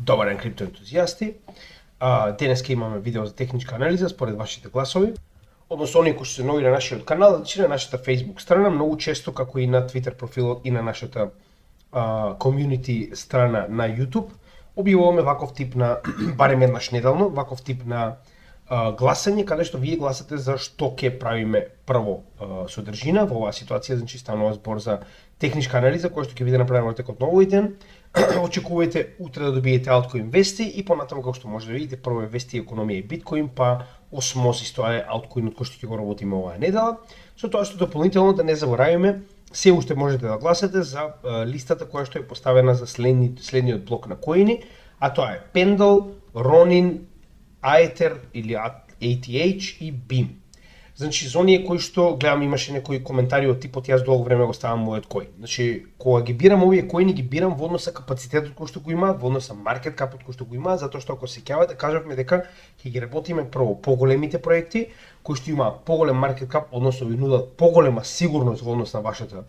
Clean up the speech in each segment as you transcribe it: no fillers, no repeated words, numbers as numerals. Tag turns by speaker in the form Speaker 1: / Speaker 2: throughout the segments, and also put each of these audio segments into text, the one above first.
Speaker 1: Добар ден, криптоентузијасти. Денеска имаме видео за техничка анализа според вашите гласови. Односно, оние кои што се нови на нашиот канал, значи на нашата Facebook страна, многу често, како и на Twitter профилот и на нашата community страна на YouTube, објавуваме ваков тип на, барем еднаш неделно, ваков тип на гласање, каде што вие гласате за што ќе правиме прво содржина. Во оваа ситуација, значи, станува збор за техничка анализа, која што ќе биде направена во текот на овој ден. Очекувате утре да добиете Altcoin вести и понатаму, како што може да видите, прво е вести економија и биткоин, па Osmosis, тоа е Altcoin од кој што ќе го работиме оваа недела. Со тоа што дополнително да не забораваме, се уште можете да гласате за листата која што е поставена за следниот блок на коини, а тоа е Pendle, Ronin, Aether или ATH и BEAM. Значи, за оние кои што гледам имаше некои коментари од типот јас долго време го ставам мојот коин. Значи, кога ги бирам овие коини, ги бирам во однос на капацитетот кој што го има, во однос на маркет капот кој што го има, затоа што ако се сеќавате, кажавме дека ќе ги работиме прво поголемите проекти кои што имаат поголем маркет кап, односно ви нудат поголема сигурност во однос на вашата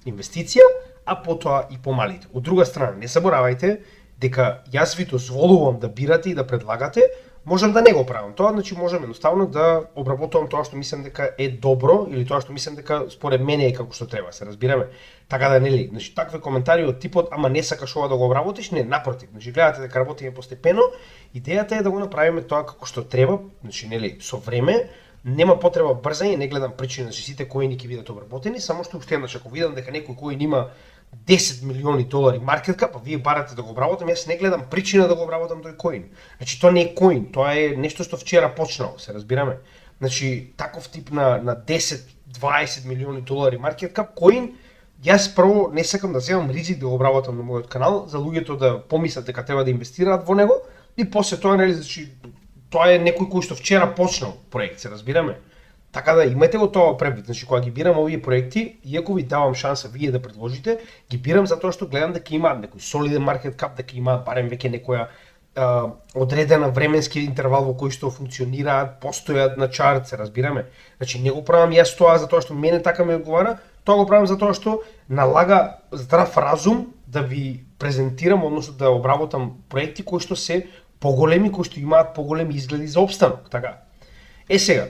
Speaker 1: инвестиција, а потоа и помалите. Од друга страна, не заборавајте дека јас ви дозволувам да бирате и да предлагате. Можам да не го правам тоа, значи можам едноставно да обработувам тоа што мислам дека е добро или тоа што мислам дека според мене е како што треба, се разбираме. Така да нели, значи такви коментари од типот ама не сакаш ова да го обработиш, не, напротив, значи гледате дека работиме постепено, идејата е да го направиме тоа како што треба, значи нели, со време, нема потреба брзање, не гледам причина, значи сите коини ќе бидат обработени, само што уште еднаш ако видам дека некој коин има 10 милиони долари маркет кап, а вие барате да го обработам, јас не гледам причина да го обработам тој коин. Значи тоа не е коин, тоа е нешто што вчера почнало, се разбираме. Значи таков тип на 10-20 милиони долари маркет кап коин, јас прво не сакам да земам ризик да го обработам на мојот канал, за луѓето да помислат дека треба да инвестираат во него и после тоа, нели, значи тоа е некој кој што вчера почнал проект, се разбираме. Така да имате го тоа превид, значи кога ги бирам овие проекти, иако ви давам шанса вие да предложите, ги бирам затоа што гледам дека имаат некој солиден маркет кап, дека имаат барем веќе некоја одредена временски интервал во кој што функционираат, постојат на чарт, се разбираме. Значи не го правам јас тоа затоа што мене така ми одговара, тоа го правам затоа што налага здрав разум да ви презентирам, односно да обработам проекти кои што се поголеми, кои што имаат поголеми изгледи за опстанок, така. Сега,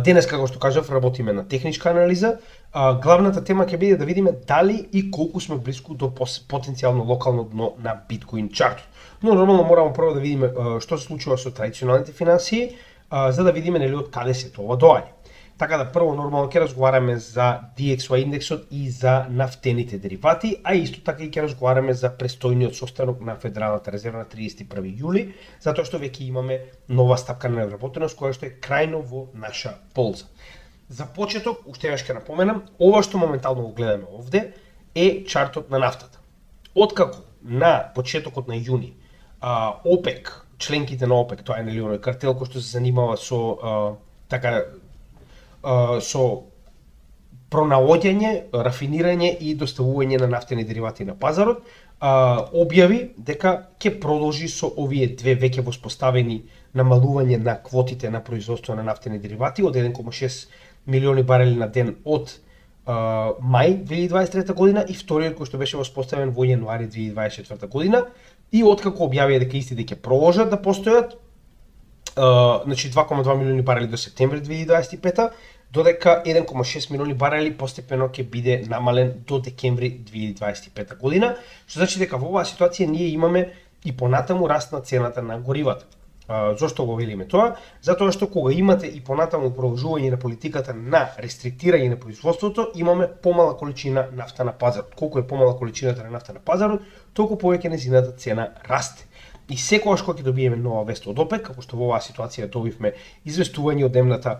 Speaker 1: денес, како што кажав, работиме на техничка анализа. Главната тема ќе биде да видиме дали и колку сме близко до потенцијално локално дно на биткоин чартот. Но нормално мораме прво да видиме што се случува со традиционалните финансии, за да видиме нели од каде се тоа доаѓа. Така да прво нормално ќе разговараме за DXY индексот и за нафтените деривати, а исто така и ќе разговараме за престојниот состанок на Федералната резерва на 31 јули, затоа што веќе имаме нова стапка на невработеност која што е крајно во наша полза. За почеток, уште еднаш ќе напоменам, ова што моментално го гледаме овде е чартот на нафтата. Откако на почетокот на јуни ОПЕК, членките на ОПЕК, тоа е нели оној картел кој што се занимава со со пронаоѓање, рафинирање и доставување на нафтени деривати на пазарот, објави дека ќе продолжи со овие две веќе воспоставени намалување на квотите на производство на нафтени деривати од 1,6 милиони барели на ден од мај 2023 година и вториот кој што беше воспоставен во јануари 2024 година и откако објавија дека истите ќе продолжат да постојат, значи 2,2 милиони барели до септември 2025, додека 1,6 милиони барели постепено ќе биде намален до декември 2025 година, што значи дека во оваа ситуација ние имаме и понатаму раст на цената на горивата. Зошто го велиме тоа? Затоа што кога имате и понатаму продолжување на политиката на рестриктирање на производството, имаме помала количина нафта на пазарот. Колку е помала количината на нафта на пазарот, толку повеќе нејзината цена расте. И секогаш кога ќе добиеме нова вест од ОПЕК, како што во оваа ситуација добивме известување од земната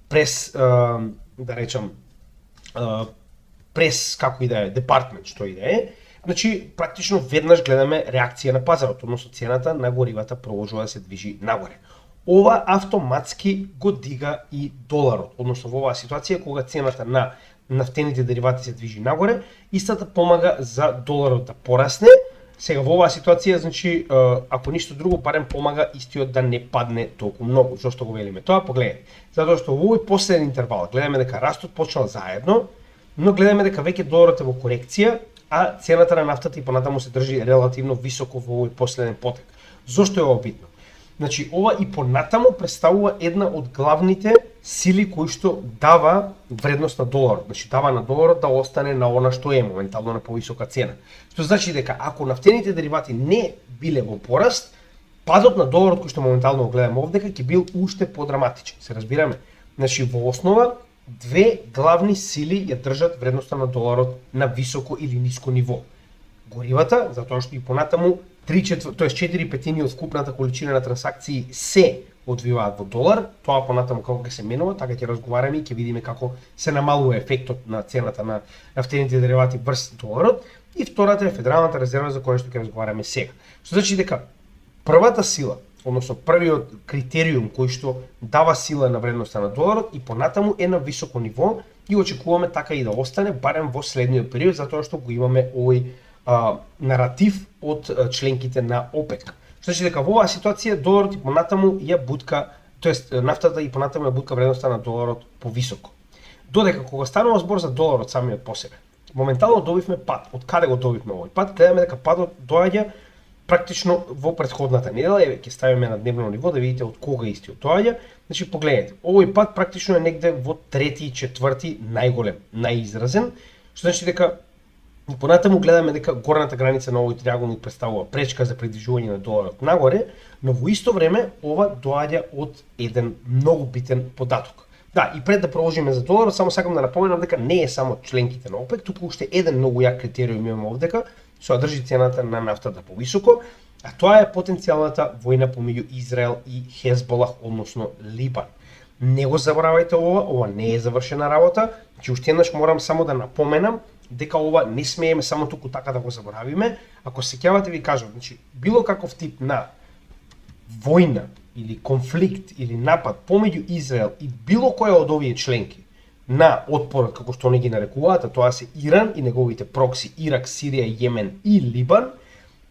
Speaker 1: прес, да речам, прес како и да е, департмент што и да е, значи практично веднаш гледаме реакција на пазарот, односно цената на горивата продолжува да се движи нагоре. Ова автоматски го дига и доларот, односно во оваа ситуација кога цената на нафтените деривати се движи нагоре, истата помага за доларот да порасне. Сега во оваа ситуација, значи, ако ништо друго, барем помага истиот да не падне толку многу. Зошто го велиме тоа? Погледнете. Затоа што во овој последен интервал гледаме дека растот почнал заедно, но гледаме дека веќе доларот е во корекција, а цената на нафтата и понатаму се држи релативно високо во овој последен потек. Зошто е ова битно? Значи, ова и понатаму представува една од главните сили кои што дава вредност на доларот. Значи, дава на доларот да остане на она што е моментално на повисока цена. Што значи дека ако нафтените деривати не биле во пораст, падот на доларот кој што моментално го гледаме овдека ќе бил уште подраматичен. Се разбираме? Значи, во основа две главни сили ја држат вредноста на доларот на високо или ниско ниво. Горивата, затоа што и понатаму 4/5 од вкупната количина на трансакции се одвиваат во долар, тоа понатаму како ќе се менува, така ќе разговараме и ќе видиме како се намалува ефектот на цената на нафтените деривати врз доларот. И втората е Федералната резерва за која што ќе разговараме сега. Што значи дека првата сила, односно првиот критериум кој што дава сила на вредноста на доларот и понатаму е на високо ниво и очекуваме така и да остане барем во следниот период, затоа што го имаме овој наратив од членките на ОПЕК. Што значи дека во оваа ситуација доларот и понатаму ја бутка, тоест нафтата и понатаму ја бутка вредноста на доларот повисоко. Додека кога станува збор за доларот самиот по себе, моментално добивме пад. Од каде го добивме овој пад? Гледаме дека падот доаѓа практично во претходната недела, еве ќе ставиме на дневно ниво да видите од кога истиот доаѓа. Значи погледнете, овој пад практично е негде во трети и четврти најголем, најизразен, што значи дека понатаму гледаме дека горната граница на овој триаголник представува пречка за придвижување на доларот нагоре, но во исто време ова доаѓа од еден многу битен податок. Да, и пред да продолжиме за доларот, само сакам да напоменам дека не е само членките на ОПЕК, туку уште еден многу ја критериум имаме овдека, што држи цената на нафтата повисоко, а тоа е потенцијалната војна помеѓу Израел и Хезболах, односно Либан. Не го заборавајте ова не е завршена работа, че уште еднаш морам само да напоменам дека ова не смееме само туку така да го заборавиме. Ако се сеќавате ви кажам, значи било каков тип на војна или конфликт или напад помеѓу Израел и било која од овие членки на отпорот како што они ги нарекуваат, а тоа се Иран и неговите прокси Ирак, Сирија, Јемен и Либан,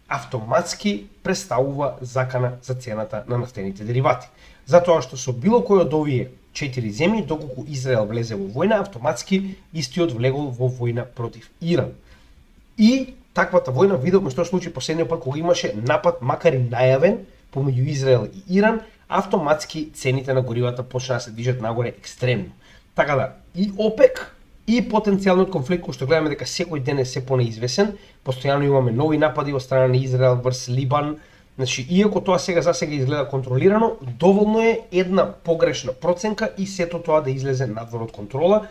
Speaker 1: автоматски представува закана за цената на нафтените деривати. Затоа што со било кој од овие 4 земји, доколку Израел влезе во војна, автоматски истиот влегол во војна против Иран. И таквата војна видовме што случи последниот пат кога имаше напад, макар и најавен, помеѓу Израел и Иран, автоматски цените на горивата почнаа да се движат нагоре екстремно. Така да, и ОПЕК, и потенцијалниот конфликт кој што гледаме дека секој ден е се понеизвесен, постојано имаме нови напади од страна на Израел врз Либан. Значи, иако тоа засега изгледа контролирано, доволно е една погрешна проценка и сето тоа да излезе надвор од контрола.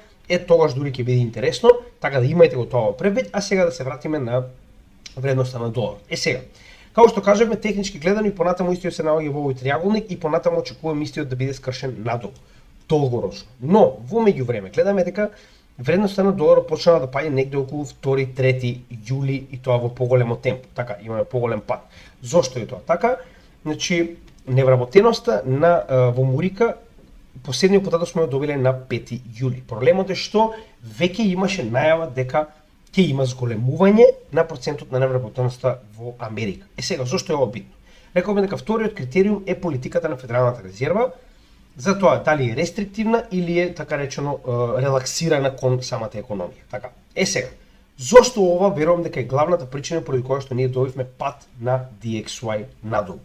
Speaker 1: Тогаш дури ќе биде интересно, така да имајте го тоа превид, а сега да се вратиме на вредноста на доларот. Сега, како што кажавме, технички гледано и понатаму истиот се наоѓа во овој триаголник и понатаму очекуваме истиот да биде скршен надолу, долгорочно. Но во меѓувреме гледаме дека вредноста на доларот почнала да паѓа негде околу 2-3 јули и тоа во поголемо темпо. Така, имаме поголем пад. Зошто е тоа така? Значи, невработеноста во Мурика последниот податок сме ја добиле на 5 јули. Проблемот е што веќе имаше најава дека ќе има зголемување на процентот на невработеноста во Америка. Сега, зошто е ова битно? Рековме дека вториот критериум е политиката на Федералната резерва, за тоа дали е рестриктивна или е така речено релаксирана кон самата економија. Така. Сега, зошто ова верувам дека е главната причина поради која што ние добивме пад на DXY надолу.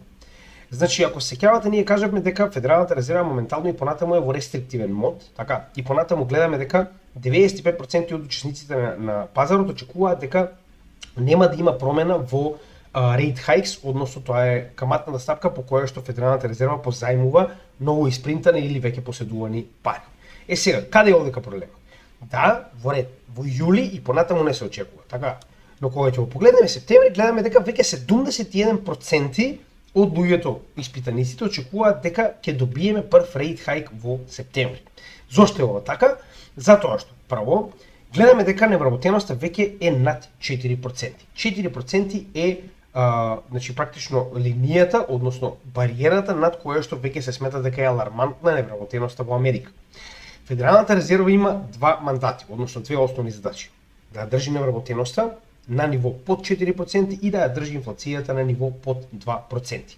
Speaker 1: Значи, ако се сеќавате, ние кажавме дека Федералната резерва моментално и понатаму е во рестриктивен мод, така, и понатаму гледаме дека 95% од учесниците на пазарот очекуваат дека нема да има промена во rate hikes, односно тоа е каматната стапка по која што Федералната резерва позајмува ново испринтани или веќе поседувани пари. Сега, каде е овдека проблемот? Да, во јули и понатаму не се очекува, така. Но кога ќе го погледнеме септември, гледаме дека веќе 71% од луѓето испитаниците очекуваат дека ќе добиеме прв rate hike во септември. Зошто е ова така? Затоа што прво гледаме дека невработеноста веќе е над 4%. 4% е значи практично линијата, односно бариерата над која што веќе се смета дека е алармантна невработеноста во Америка. Федералната резерва има два мандати, односно две основни задачи: да ја држи невработеноста на ниво под 4% и да ја држи инфлацијата на ниво под 2%.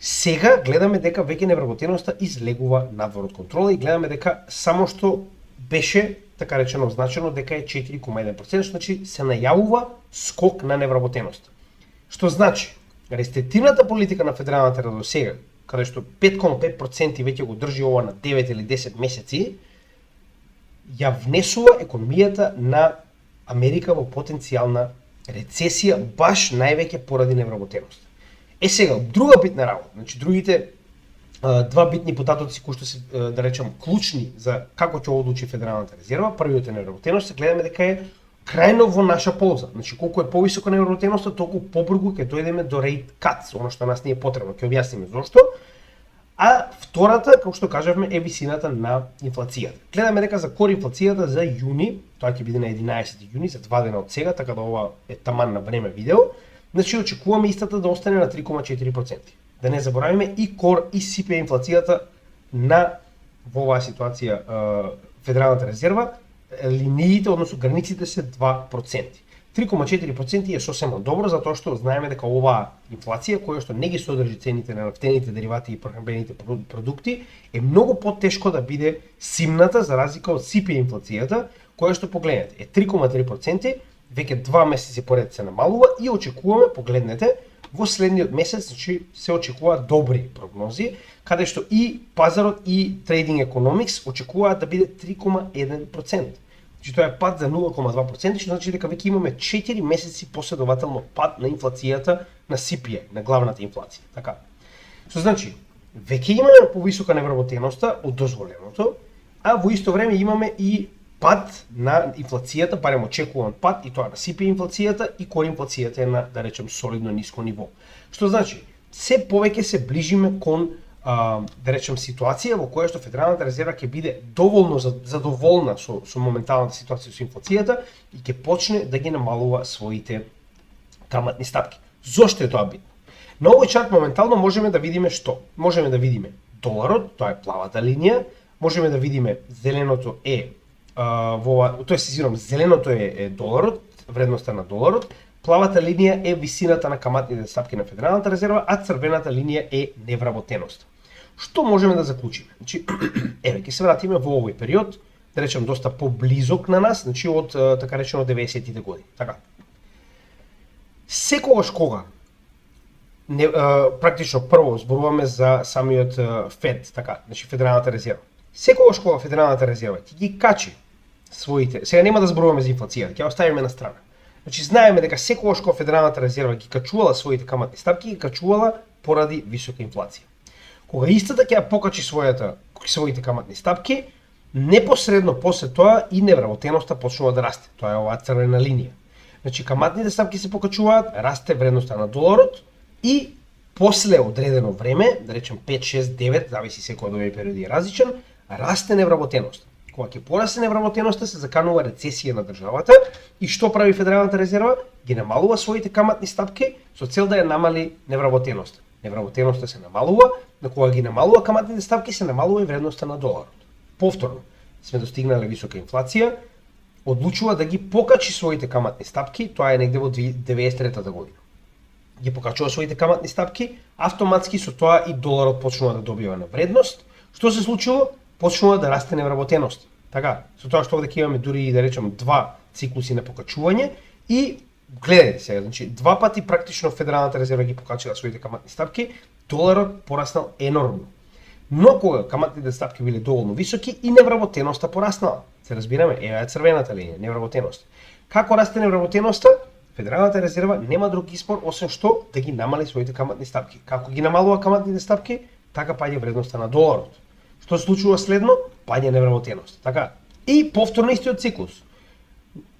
Speaker 1: Сега гледаме дека веќе невработеноста излегува надвор од контрола и гледаме дека само што беше така речено значено дека е 4,1%, значи се најавува скок на невработеност. Што значи, рестриктивната политика на федералната до сега, каде што 5,5% веќе го држи ова на 9 или 10 месеци, ја внесува економијата на Америка во потенцијална рецесија, баш највеќе поради невработеност. Сега, друга битна работа, значи другите два битни податоци кои што се, да речем, клучни за како ќе одлучи Федералната резерва, првиот е невработеност, се гледаме дека е крајно во наша полза. Значи, колку е повисока невработеноста, толку побрзо ќе дојдеме до rate cuts, оно што нас не е потребно, ќе објасниме зошто. А втората, како што кажавме, е висината на инфлацијата. Гледаме дека за кор инфлацијата за јуни, тоа ќе биде на 11 јуни, за 2 дена од сега, така да ова е таман на време видео, значи очекуваме истата да остане на 3,4%. Да не заборавиме и кор и CPI инфлацијата на во оваа ситуација Федералната резерва, линиите, односно границите се 2%. 3,4% е сосема добро, затоа што знаеме дека оваа инфлација, која што не ги содржи цените на нафтените деривати и прехранбените продукти, е многу потешко да биде симната за разлика од CPI инфлацијата, која што погледнете е 3,3%, веќе 2 месеци поред се намалува и очекуваме, погледнете, во следниот месец, значи се очекуваат добри прогнози, каде што и пазарот и Trading Economics очекуваат да биде 3,1%. Значи тоа е пад за 0,2%, што значи дека веќе имаме 4 месеци последователно пад на инфлацијата на CPI, на главната инфлација. Така. Што значи, веќе имаме повисока невработеноста од дозволеното, а во исто време имаме и пад на инфлацијата, барем очекуван пад, и тоа на CPI инфлацијата и кор инфлацијата е на, да речем, солидно ниско ниво. Што значи, се повеќе се ближиме кон да речем ситуација во која што Федералната резерва ќе биде доволно задоволна со моменталната ситуација со инфлацијата и ќе почне да ги намалува своите каматни стапки. Зошто е тоа битно? На овој чарт моментално можеме да видиме што? Можеме да видиме доларот, тоа е плавата линија, можеме да видиме зеленото е зеленото е доларот, вредноста на доларот, плавата линија е висината на каматните стапки на Федералната резерва, а црвената линија е невработеност. Што можеме да заклучиме? Значи, ќе се вратиме во овој период, да речем доста поблизок на нас, значи од така речено 90-тите години. Така. Секогаш кога практично прво зборуваме за самиот Фед, така, значи Федералната резерва. Секогаш кога Федералната резерва ќе ги качи своите, сега нема да зборуваме за инфлацијата, ќе оставиме на страна. Значи знаеме дека секогаш кога Федералната резерва ги качувала своите каматни стапки, ги качувала поради висока инфлација. Кога истата ќе ја покачи своите каматни стапки, непосредно после тоа и невработеноста почнува да расте. Тоа е оваа црвена линија. Значи каматните стапки се покачуваат, расте вредноста на доларот и после одредено време, да речем 5, 6, 9, зависи секој од овие периоди е различен, расте невработеноста. Кога ќе порасте невработеноста, се заканува рецесија на државата и што прави Федералната резерва? Ги намалува своите каматни стапки со цел да ја намали невработеноста. Невработеноста се намалува, но кога ги намалува каматните стапки, се намалува и вредноста на доларот. Повторно, сме достигнале висока инфлација, одлучува да ги покачи своите каматни стапки, тоа е негде во 1993 година. Ги покачува своите каматни стапки, автоматски со тоа и доларот почнува да добива на вредност. Што се случило? Почнува да расте невработеност. Така, со тоа што овде имаме дури да речем два циклуси на покачување и гледате сега, значи два пати практично Федералната резерва ги покачила своите каматни стапки, доларот пораснал енормно. Но кога каматните стапки биле доволно високи и невработеноста пораснала. Се разбираме, ева е црвената линија, невработеност. Како расте невработеноста? Федералната резерва нема друг избор освен што да ги намали своите каматни стапки. Како ги намалува каматните стапки, така паѓа вредноста на доларот. Што се случува следно? Паѓа невработеност. Така. И повторно истиот циклус.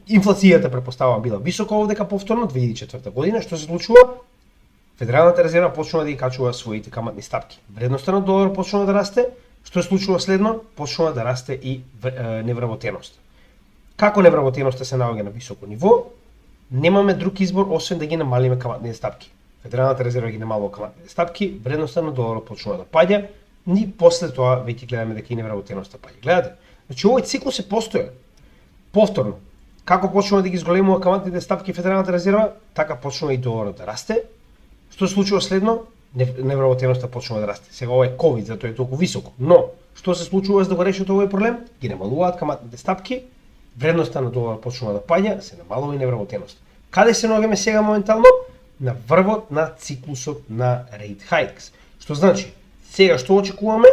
Speaker 1: Инфлацијата претпоставува била висока овдека повторно 2004 година, што се случува? Федералната резерва почнува да ги качува своите каматни стапки. Вредноста на долар почнува да расте, што се случува следно? Почнува да расте и невработеност. Како невработеноста се наоѓа на високо ниво? Немаме друг избор освен да ги намалиме каматните стапки. Федералната резерва ги намалува каматните стапки, вредноста на доларот почнува да паѓа, и после тоа веќе гледаме дека и невработеноста паѓа. Гледате? Значи овој циклус е постојан. Повторно, како почнува да ги зголемува каматните стапки Федералната резерва, така почнува и доларот да расте. Што се случува следно? Невработеноста почнува да расте. Сега ова е ковид, затоа е толку високо. Но што се случува за да го решат овој проблем? Ги намалуваат каматните стапки вредноста на доларот почнува да паѓа, се намалува и невработеноста. Каде се наоѓаме сега моментално? На врвот на циклусот на rate hikes. Што значи, сега што очекуваме?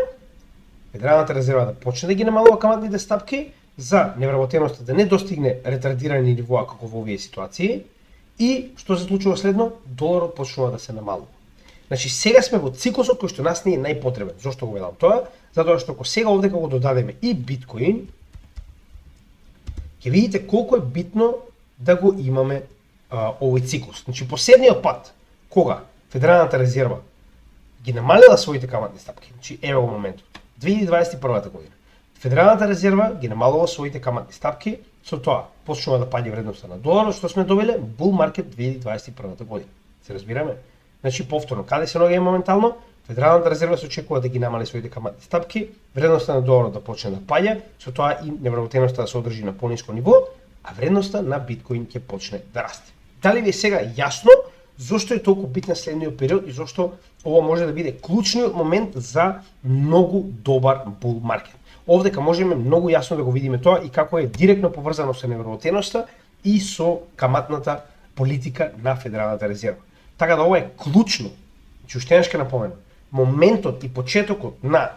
Speaker 1: Федералната резерва да почне да ги намалува каматните стапки, за невработеноста да не достигне ретардирани нивоа како во овие ситуации и што се случува следно? Доларот почнува да се намалува. Значи сега сме во циклусот кој што нас не е најпотребен. Зошто го велам тоа? Затоа што ако сега овде го додадеме и биткоин, ќе видите колку е битно да го имаме овој циклус. Значи последниот пат кога Федералната резерва ги намалила своите каматни стапки, значи еве во моментот 2021 година. Федералната резерва ги намалува своите каматни стапки, со тоа почнува да паѓа вредноста на доларот, што сме добиле bull market 2021 година. Се разбираме? Значи повторно, каде се наоѓаме моментално? Федералната резерва се очекува да ги намали своите каматни стапки, вредноста на доларот да почне да паѓа, со тоа и невработеноста да се одржи на пониско ниво, а вредноста на биткоин ќе почне да расте. Дали ви е сега јасно зошто е толку битен следниот период и зошто ова може да биде клучниот момент за многу добар bull market? Овдека можеме многу јасно да го видиме тоа и како е директно поврзано со невработеноста и со каматната политика на Федералната резерва. Така да ова е клучно. Значи уште еднаш ќе напоменам, моментот и почетокот на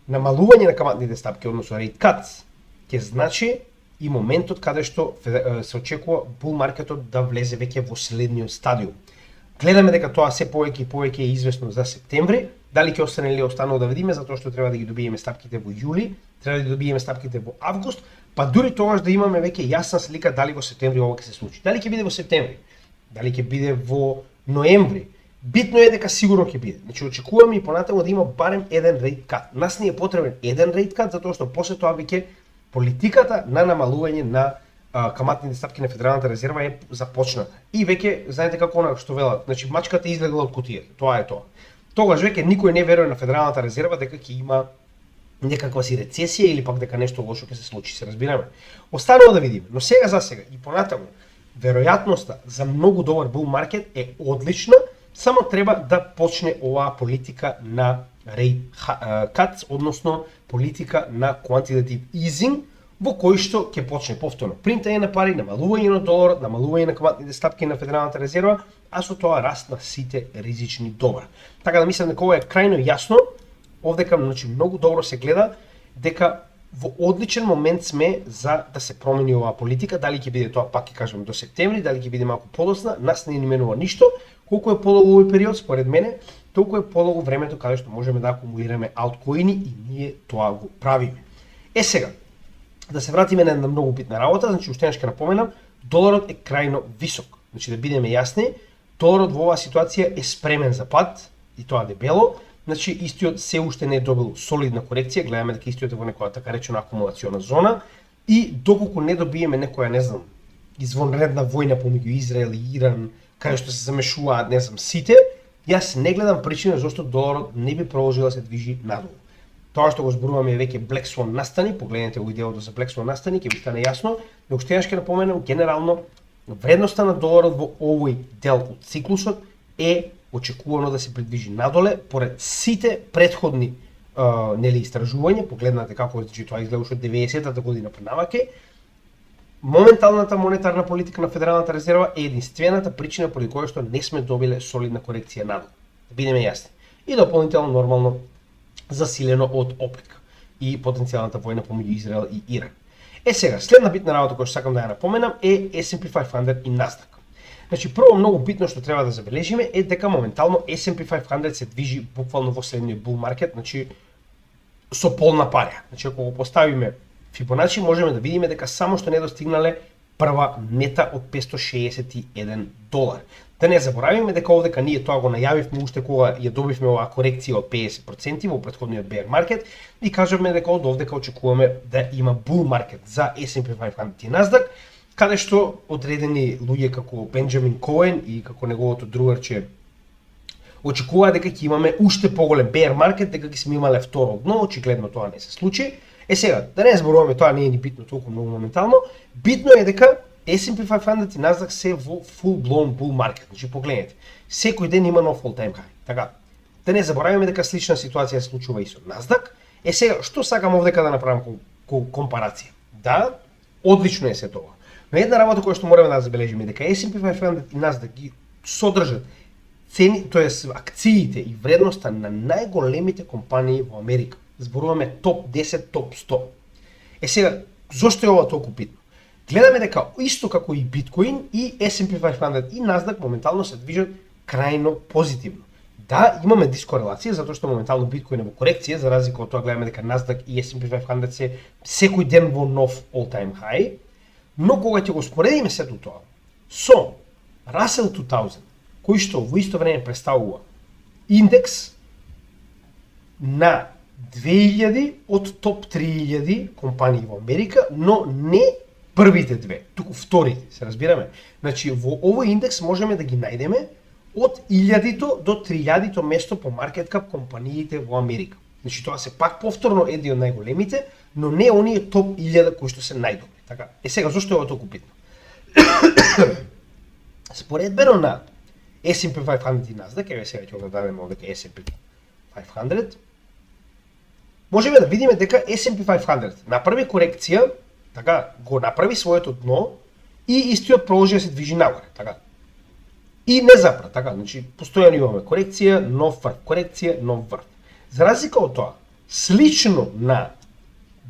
Speaker 1: намалување на каматните стапки, односно rate cuts, ќе значи и моментот каде што се очекува bull маркетот да влезе веќе во следниот стадиум. Гледаме дека тоа се повеќе и повеќе е известно за септември. Дали ќе остане или останало да видиме, затоа што треба да ги добиеме стапките во јули, треба да ги добиеме стапките во август, па дури тогаш да имаме веќе јасна слика дали во септември ова ќе се случи. Дали ќе биде во септември, дали ќе биде во ноември. Битно е дека сигурно ќе биде. Значи очекуваме и понатаму да има барем еден rate cut. Нас ни е потребен еден rate cut затоа што после тоа веќе политиката на намалување на каматните стапки на Федералната резерва е започната. И веќе знаете како она што велат, значи мачката излегла од кутијата. Тоа е тоа. Тогаш веќе никој не верува на Федералната резерва дека ќе има некаква си рецесија или пак дека нешто лошо ќе се случи, се разбираме. Останува да видиме, но сега за сега и понатаму веројатноста за многу добар bull market е одлична, само треба да почне оваа политика на rate cuts, односно политика на quantitative easing, во кој што ќе почне повторно принтање на пари, намалување на доларот, намалување на каматните стапки на Федералната резерва, а со тоа раст на сите ризични добра. Така да мислам дека ова е крајно јасно, овдека значи многу добро се гледа дека во одличен момент сме за да се промени оваа политика, дали ќе биде тоа пак ќе кажам до септември, дали ќе биде малку подоцна, нас не ни менува ништо, колку е подолго овој период според мене, толку е подолго времето каде што можеме да акумулираме алткоини и ние тоа го правиме. Сега да се вратиме на една многу битна работа, значи уште еднаш ќе напоменам, доларот е крајно висок. Значи да бидеме јасни, доларот во оваа ситуација е спремен за пад и тоа дебело. Значи истиот се уште не е добил солидна корекција, гледаме дека истиот е во некоја така речена акумулациона зона и доколку не добиеме некоја, не знам, извонредна војна помеѓу Израел и Иран, каде што се замешуваат, не знам, сите, јас не гледам причина зашто доларот не би продолжил да се движи надолу. Тоа што го зборуваме е веќе Black Swan настани, погледнете го видеото за Black Swan настани, ќе ви стане јасно, но уште еднаш ќе напоменам, генерално вредноста на доларот во овој дел од циклусот е очекувано да се придвижи надоле поред сите претходни нели истражувања, погледнате како тоа изгледа уште од 90-та година понамаќе. Моменталната монетарна политика на Федералната резерва е единствената причина поради која што не сме добиле солидна корекција надолу. Да бидеме јасни. И дополнително нормално засилено од ОПЕК и потенцијалната војна помеѓу Израел и Иран. Сега, следна битна работа која што сакам да ја напоменам е S&P 500 и Nasdaq. Значи, прво многу битно што треба да забележиме е дека моментално S&P 500 се движи буквално во следниот bull market, значи со полна парја. Значи, ако го поставиме Фибоначи, можеме да видиме дека само што не достигнале прва мета од $561. Да не заборавиме дека овдека ние тоа го најавивме уште кога ја добивме оваа корекција од 50% во претходниот bear market и кажавме дека од овдека очекуваме да има bull market за S&P 500 и Nasdaq, каде што одредени луѓе како Бенџамин Коен и како неговото другарче очекуваат дека ќе имаме уште поголем bear market, дека ќе сме имале второ дно, очигледно тоа не се случи. Сега, да не зборуваме, тоа не е ни битно толку многу моментално, битно е дека S&P 500 и Nasdaq се во full blown bull market. Значи погледнете, секој ден има нов all time high. Така, да не забораваме дека слична ситуација се случува и со Nasdaq. Сега, што сакам овдека да направам компарација? Да, одлично е се тоа. Но една работа која што мораме да забележиме дека S&P 500 и Nasdaq ги содржат цени, тоест акциите и вредноста на најголемите компании во Америка. Зборуваме топ 10, топ 100. Сега, зошто е ова толку битно? Гледаме дека исто како и биткоин и S&P 500 и Nasdaq моментално се движат крајно позитивно. Да, имаме дискорелација затоа што моментално биткоин е во корекција, за разлика од тоа гледаме дека Nasdaq и S&P 500 се секој ден во нов all-time high, но кога ќе го споредиме сето тоа со Russell 2000, кој што во исто време представува индекс на 2000 од топ 3000 компании во Америка, но не првите две, туку вторите, се разбираме. Значи, во овој индекс можеме да ги најдеме од 1000 до 3000 место по маркет кап компаниите во Америка. Значи, тоа се пак повторно едни од најголемите, но не оние топ 1000 кои што се најдобри. Така, сега, зошто е ова толку битно? Споредбено на S&P 500 и Nasdaq, еве сега ќе го дадеме овде S&P 500, можеме да видиме дека S&P 500 направи корекција, така, го направи своето дно и истиот продолжи да се движи нагоре, така. И не запра, така, значи постојано имаме корекција, нов врв, корекција, нов врв. За разлика од тоа, слично на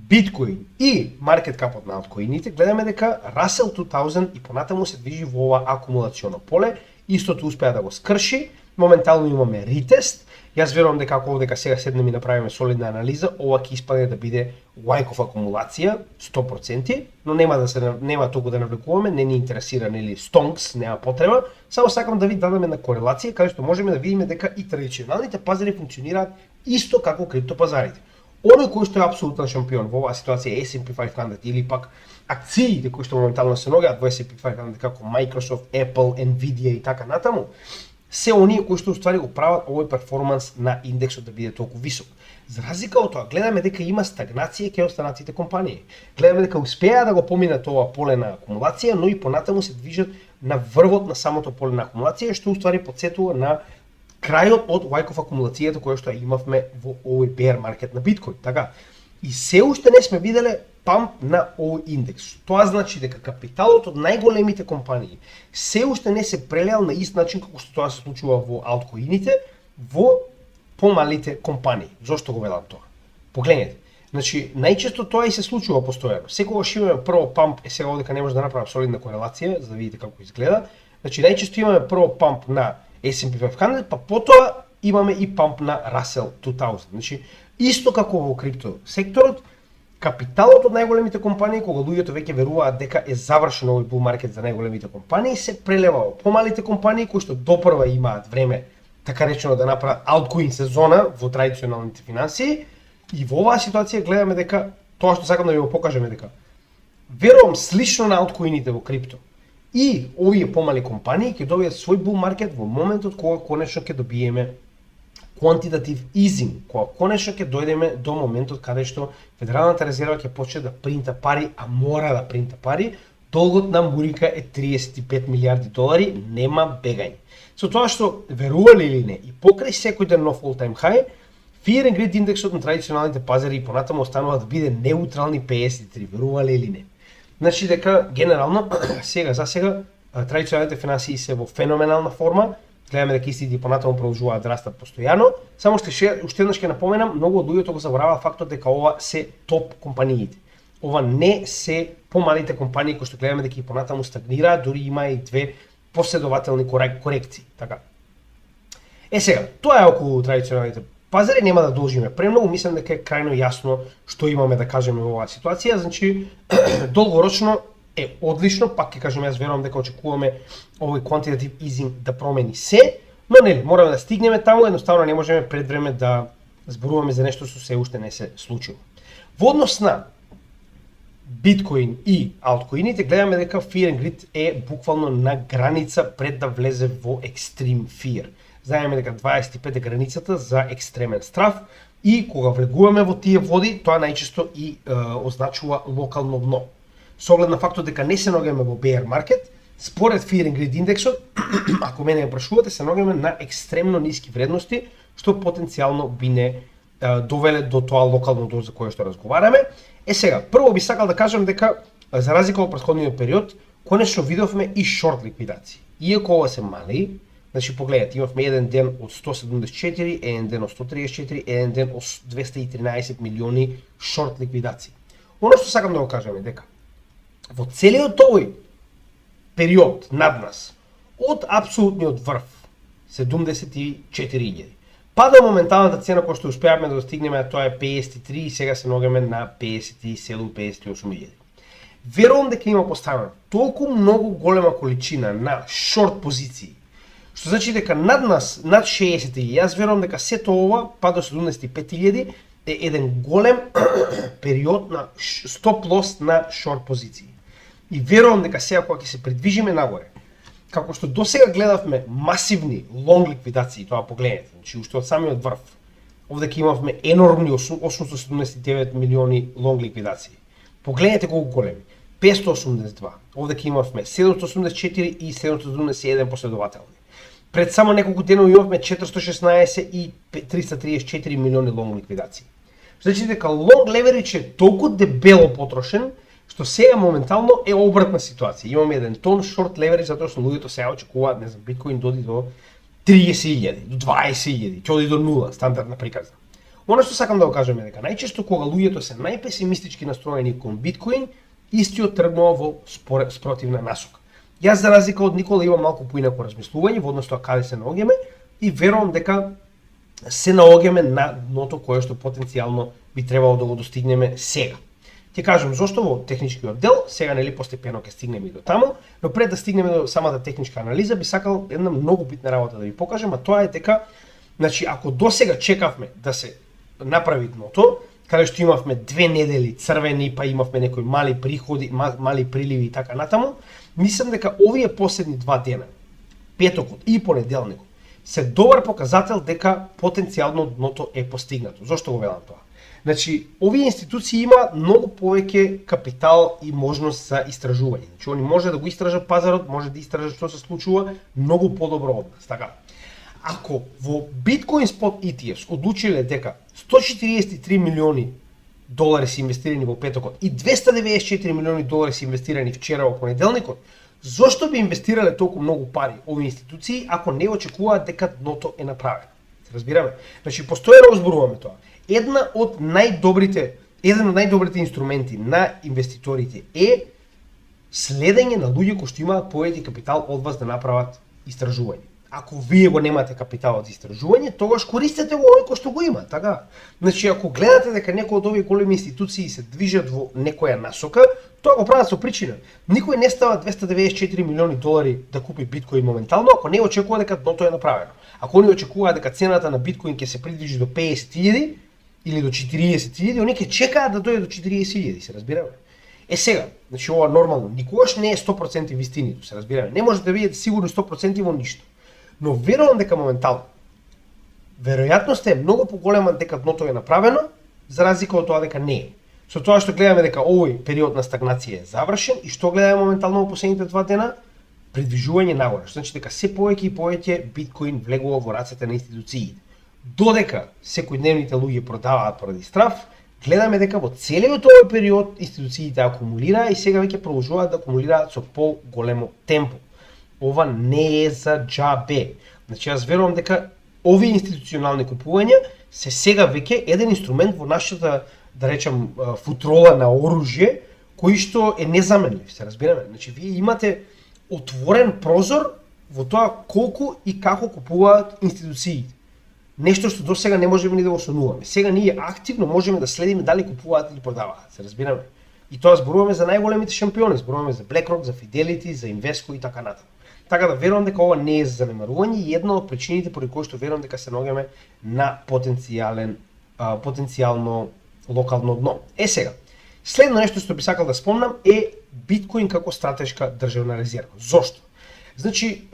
Speaker 1: биткоин и маркет капот на алткоините, гледаме дека Russell 2000 и понатаму се движи во ова акумулационо поле, истото успеа да го скрши, моментално имаме ретест. Јас верувам дека ако овдека сега седнеме и направиме солидна анализа, ова ќе испадне да биде лајков акумулација 100%, но нема толку да навлекуваме, не ни интересира нели стонкс, нема потреба. Само сакам да ви дадеме на корелација каде што можеме да видиме дека и традиционалните пазари функционираат исто како криптопазарите. Оној кој што е апсолутен шампион во оваа ситуација е S&P 500 или пак акциите кои што моментално се ногат во S&P 500 како Microsoft, Apple, Nvidia и така натаму, се оние кои што уствари го прават овој перформанс на индексот да биде толку висок. За разлика од тоа, гледаме дека има стагнација кај останатите компании. Гледаме дека успеа да го поминат ова поле на акумулација, но и понатаму се движат на врвот на самото поле на акумулација, што уствари потсетува на крајот од лајков акумулацијата која што имавме во овој bear маркет на биткоин. Така, и се уште не сме виделе памп на овој индекс. Тоа значи дека капиталот од најголемите компании се уште не се прелеал на ист начин како што тоа се случува во алткоините во помалите компании. Зошто го велам тоа? Погледнете. Значи, најчесто тоа и се случува постојано. Секогаш имаме прво памп, сега овдека не може да направам солидна корелација за да видите како изгледа. Значи, најчесто имаме прво памп на S&P 500, па потоа имаме и памп на Russell 2000. Значи, исто како во крипто секторот, капиталот од најголемите компании, кога луѓето веќе веруваат дека е завршен овој бул маркет за најголемите компании, се прелева во помалите компании кои што допрва имаат време, така речено, да направат altcoin сезона во традиционалните финансии. И во оваа ситуација гледаме дека тоа што сакам да ви го покажеме дека верувам слично на алткоините во крипто и овие помали компании ќе добијат свој бул маркет во моментот кога конечно ќе добиеме quantitative easing, кога конечно ќе дојдеме до моментот каде што Федералната резерва ќе почне да принта пари, а мора да принта пари. Долгот на Мурика е 35 милиарди долари, нема бегање. Со тоа што верували или не, и покрај секој ден нов all-time high, Fear and Greed индексот на традиционалните пазари и понатаму останува да биде неутрални 53, верували или не. Значи дека генерално за сега традиционалните финансии се во феноменална форма. Гледаме дека истите понатаму продолжуваат да растат постојано. Само уште еднаш ќе напоменам, многу од луѓето го забораваат фактот дека ова се топ компаниите. Ова не се помалите компании кои што гледаме дека и понатаму стагнираат, дури има и две последователни корекции. Така. Сега, тоа е околу традиционалните пазари, нема да должиме премногу, мислам дека е крајно јасно што имаме да кажеме во оваа ситуација, значи долгорочно е одлично, пак ќе кажем, јас верувам дека очекуваме овој quantitative easing да промени се, но нели, мораме да стигнеме таму, едноставно не можеме пред време да зборуваме за нешто што се уште не се случило. Во однос на биткоин и алткоините гледаме дека Fear and Greed е буквално на граница пред да влезе во extreme fear. Знаеме дека 25 е границата за екстремен страв и кога влегуваме во тие води, тоа најчесто и означува локално дно. Со оглед на фактот дека не се ногаме во bear маркет, според Fear and Greed индексот, ако мене ја прашувате, се ногаме на екстремно ниски вредности, што потенцијално би не довеле до тоа локално до за кое што разговараме. Сега, прво би сакал да кажам дека за разлика од претходниот период, конечно видовме и шорт ликвидации. Иако ова се мали, значи погледнете, имавме еден ден од 174, еден ден од 134, еден ден од 213 милиони шорт ликвидации. Оно што сакам да го кажам е дека во целиот овој период над нас, од апсолутниот врв 74.000, па до моменталната цена која што успеавме да достигнеме, тоа е 53 и сега се ногаме на 57-58.000. Верувам дека има поставено толку многу голема количина на шорт позиции, што значи дека над нас, над 60.000, јас верувам дека сето ова, па до 75.000, е еден голем период на стоп лос на шорт позиции. И верувам дека сега кога ќе се придвижиме нагоре, како што досега гледавме масивни лонг ликвидации, тоа погледнете, значи уште од самиот врв, овде ќе имавме енормни 879 милиони лонг ликвидации. Погледнете колку големи. 582. Овде ќе имавме 784 и 771 последователни. Пред само неколку денови имавме 416 и 334 милиони лонг ликвидации. Значи дека лонг леверидж е толку дебело потрошен, што сега моментално е обратна ситуација. Имаме еден тон шорт леверидж затоа што луѓето сега очекуваат, не знам, биткоин доди до 30.000, до 20.000, ќе оди до 0, стандардна приказна. Оно што сакам да го кажам е дека најчесто кога луѓето се најпесимистички настроени кон биткоин, истиот тргнува во спротивна насока. Јас за разлика од Никола имам малку поинако размислување во однос тоа каде се наоѓаме и верувам дека се наоѓаме на дното кое што потенцијално би требало да го достигнеме сега. Ќе кажам зошто во техничкиот дел, сега нели постепено ќе стигнеме и до таму, но пред да стигнеме до самата техничка анализа би сакал една многу битна работа да ви покажам, а тоа е дека значи ако досега чекавме да се направи дното, каде што имавме 2 недели црвени, па имавме некои мали приходи, мали приливи и така натаму, мислам дека овие последни 2 дена, петокот и понеделникот, се добар показател дека потенцијално дното е постигнато. Зошто го велам тоа? Значи, овие институции има многу повеќе капитал и можност за истражување. Значи, они може да го истражат пазарот, може да истражат што се случува многу подобро од нас, така? Ако во Bitcoin Spot ETFs одлучиле дека 143 милиони долари се инвестирани во петокот и 294 милиони долари се инвестирани вчера во понеделникот, зошто би инвестирале толку многу пари овие институции ако не очекуваат дека дното е направено? Се разбираме? Значи, постојано зборуваме тоа. Еден од најдобрите инструменти на инвеститорите е следење на луѓе кои што имаат повеќе капитал од вас да направат истражување. Ако вие го немате капиталот за истражување, тогаш користете го оној кој што го има, така? Значи, ако гледате дека некои од овие големи институции се движат во некоја насока, тоа го прават со причина. Никој не става 294 милиони долари да купи биткоин моментално, ако не очекува дека дното е направено. Ако они очекуваат дека цената на биткоин ќе се придвижи до 50.000 или до 40.000, они ќе чекаат да дојде до 40.000, се разбираме? Сега, значи ова нормално, никогаш не е 100% вистинито, се разбираме. Не можете да бидете сигурни 100% во ништо. Но верувам дека моментално веројатноста е многу поголема дека дното е направено, за разлика од тоа дека не е. Со тоа што гледаме дека овој период на стагнација е завршен и што гледаме моментално во последните 2 дена, придвижување нагоре. Што значи дека се повеќе и повеќе биткоин влегува во рацете на институциите. Додека секојдневните луѓе продаваат поради страф, гледаме дека во целиот овој период институциите акумулираа и сега веќе продолжуваат да акумулираат со поголемо темпо. Ова не е за џабе. Значи, јас верувам дека овие институционални купувања се сега веќе еден инструмент во нашата, да речам, футрола на оружје, кој што е незаменлив, се разбираме. Значи, вие имате отворен прозор во тоа колку и како купуваат институциите. Нешто што досега не можеме ни да го сонуваме. Сега ние активно можеме да следиме дали купуваат или продаваат, се разбираме. И тоа зборуваме за најголемите шампиони, зборуваме за BlackRock, за Fidelity, за Invesco и така натаму. Така да верувам дека ова не е за занемарување и една од причините поради кои што верувам дека се наоѓаме на потенцијално локално дно. Сега, следно нешто што би сакал да спомнам е биткоин како стратешка државна резерва. Зошто? Значи,